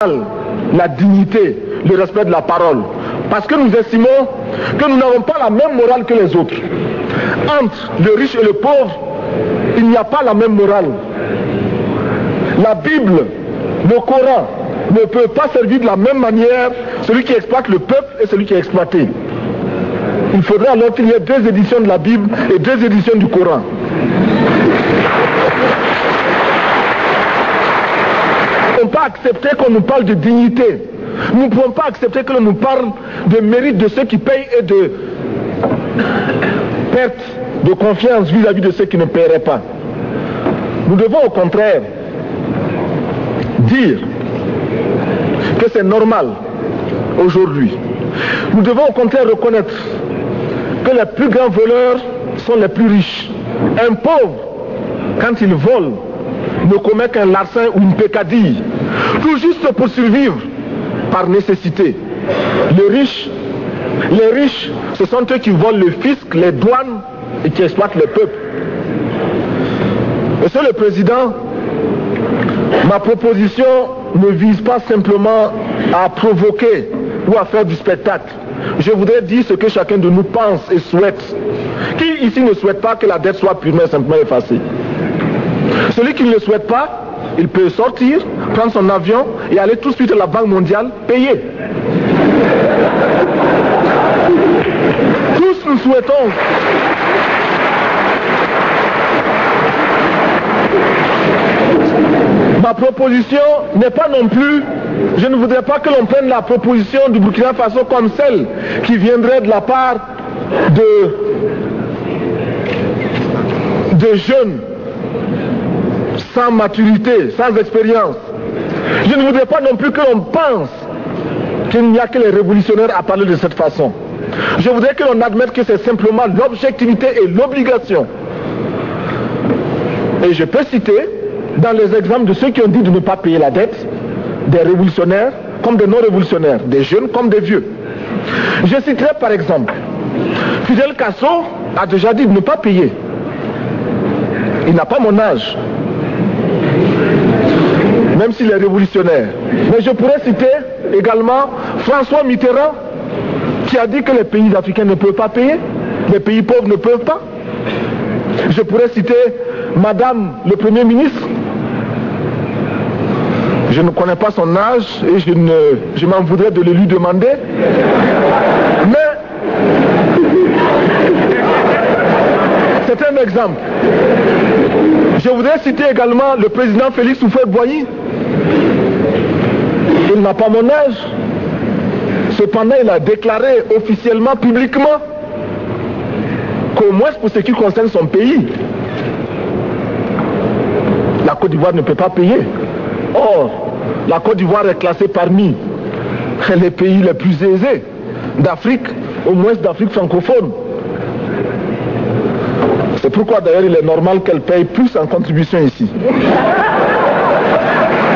la dignité, le respect de la parole. Parce que nous estimons que nous n'avons pas la même morale que les autres. Entre le riche et le pauvre, il n'y a pas la même morale. La Bible, le Coran, ne peut pas servir de la même manière celui qui exploite le peuple et celui qui est exploité. Il faudrait alors qu'il y ait 2 éditions de la Bible et 2 éditions du Coran. Nous ne pouvons pas accepter qu'on nous parle de dignité. Nous ne pouvons pas accepter que l'on nous parle de mérite de ceux qui payent et de perte de confiance vis-à-vis de ceux qui ne paieraient pas. Nous devons au contraire dire que c'est normal aujourd'hui. Nous devons au contraire reconnaître que les plus grands voleurs sont les plus riches. Un pauvre, quand il vole, ne commet qu'un larcin ou une peccadille, tout juste pour survivre par nécessité. Les riches, ce sont eux qui volent le fisc, les douanes et qui exploitent le peuple. Monsieur le Président, ma proposition ne vise pas simplement à provoquer ou à faire du spectacle. Je voudrais dire ce que chacun de nous pense et souhaite. Qui ici ne souhaite pas que la dette soit purement et simplement effacée? Celui qui ne le souhaite pas, il peut sortir, prendre son avion et aller tout de suite à la Banque mondiale payer. Tous nous souhaitons ma proposition n'est pas non plus, je ne voudrais pas que l'on prenne la proposition du Burkina Faso comme celle qui viendrait de la part de jeunes sans maturité, sans expérience. Je ne voudrais pas non plus que l'on pense qu'il n'y a que les révolutionnaires à parler de cette façon. Je voudrais que l'on admette que c'est simplement l'objectivité et l'obligation. Et je peux citer dans les exemples de ceux qui ont dit de ne pas payer la dette, des révolutionnaires comme des non-révolutionnaires, des jeunes comme des vieux. Je citerai par exemple, Fidel Castro a déjà dit de ne pas payer. Il n'a pas mon âge, même s'il est révolutionnaire. Mais je pourrais citer également François Mitterrand, qui a dit que les pays africains ne peuvent pas payer, les pays pauvres ne peuvent pas. Je pourrais citer Madame le Premier ministre. Je ne connais pas son âge et je m'en voudrais de le lui demander. Mais c'est un exemple. Je voudrais citer également le président Félix Houphouët-Boigny. Il n'a pas mon âge. Cependant, il a déclaré officiellement, publiquement, qu'au moins pour ce qui concerne son pays, la Côte d'Ivoire ne peut pas payer. Or, la Côte d'Ivoire est classée parmi les pays les plus aisés d'Afrique, au moins d'Afrique francophone. C'est pourquoi d'ailleurs il est normal qu'elle paye plus en contribution ici.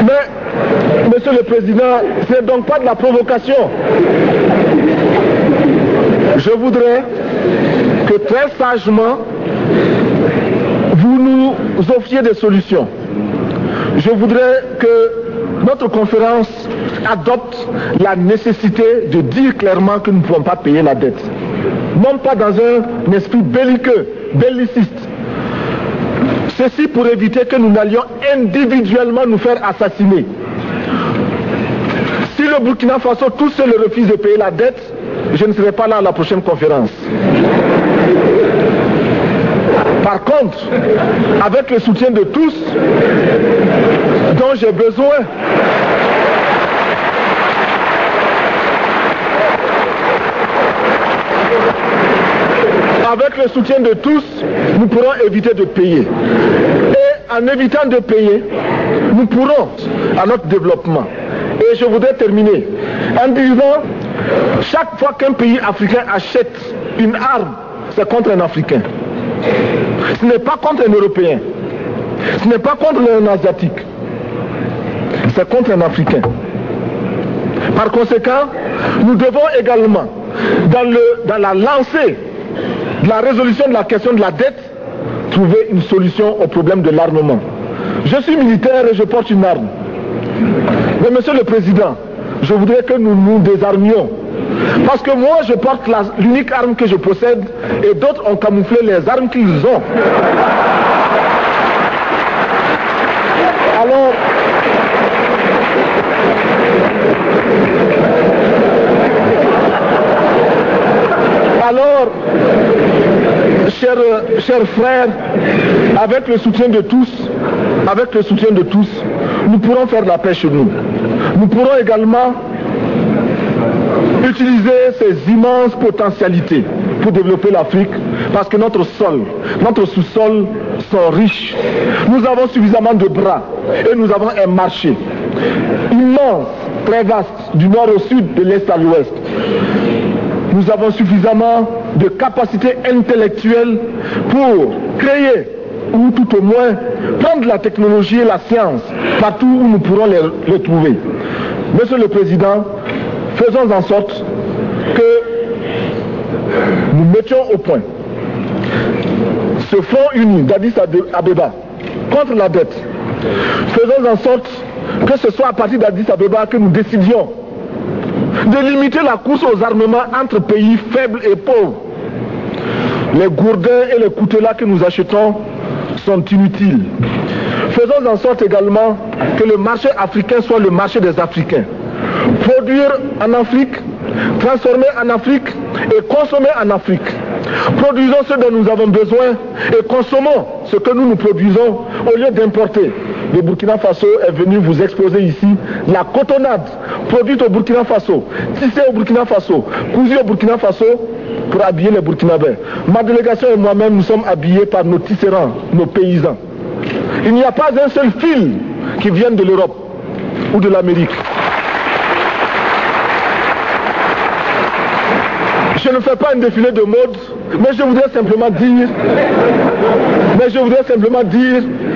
Mais, Monsieur le Président, ce n'est donc pas de la provocation. Je voudrais que très sagement, vous nous offriez des solutions. Je voudrais que notre conférence adopte la nécessité de dire clairement que nous ne pouvons pas payer la dette. Non pas dans un esprit belliqueux, belliciste. Ceci pour éviter que nous n'allions individuellement nous faire assassiner. Si le Burkina Faso tout seul refuse de payer la dette, je ne serai pas là à la prochaine conférence. Par contre, avec le soutien de tous, dont j'ai besoin, avec le soutien de tous, nous pourrons éviter de payer. Et en évitant de payer, nous pourrons à notre développement. Et je voudrais terminer en disant, chaque fois qu'un pays africain achète une arme, c'est contre un Africain. Ce n'est pas contre un Européen. Ce n'est pas contre un Asiatique. C'est contre un Africain. Par conséquent, nous devons également, dans la lancée de la résolution de la question de la dette, trouver une solution au problème de l'armement. Je suis militaire et je porte une arme. Mais Monsieur le Président, je voudrais que nous nous désarmions. Parce que moi, je porte l'unique arme que je possède et d'autres ont camouflé les armes qu'ils ont. Alors, chers frères, avec le soutien de tous, nous pourrons faire la paix chez nous. Nous pourrons également utiliser ces immenses potentialités pour développer l'Afrique, parce que notre sous-sol sont riches. Nous avons suffisamment de bras et nous avons un marché immense, très vaste, du nord au sud, de l'est à l'ouest. Nous avons suffisamment de capacités intellectuelles pour créer, ou tout au moins prendre la technologie et la science partout où nous pourrons les trouver. Monsieur le Président, faisons en sorte que nous mettions au point ce front uni d'Addis Abeba contre la dette. Faisons en sorte que ce soit à partir d'Addis Abeba que nous décidions de limiter la course aux armements entre pays faibles et pauvres. Les gourdins et les coutelas que nous achetons sont inutiles. Faisons en sorte également que le marché africain soit le marché des Africains. Produire en Afrique, transformer en Afrique et consommer en Afrique. Produisons ce dont nous avons besoin et consommons ce que nous produisons au lieu d'importer. Le Burkina Faso est venu vous exposer ici la cotonnade produite au Burkina Faso, tissée au Burkina Faso, cousue au Burkina Faso pour habiller les Burkinabés. Ma délégation et moi-même, nous sommes habillés par nos tisserands, nos paysans. Il n'y a pas un seul fil qui vienne de l'Europe ou de l'Amérique. Je ne fais pas un défilé de mode, mais je voudrais simplement dire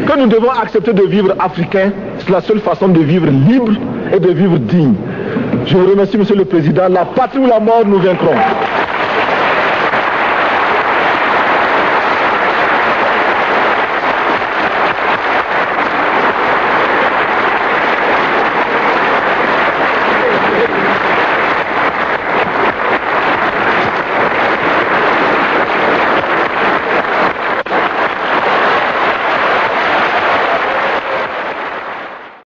que nous devons accepter de vivre africain. C'est la seule façon de vivre libre et de vivre digne. Je vous remercie, Monsieur le Président. La patrie ou la mort, nous vaincrons.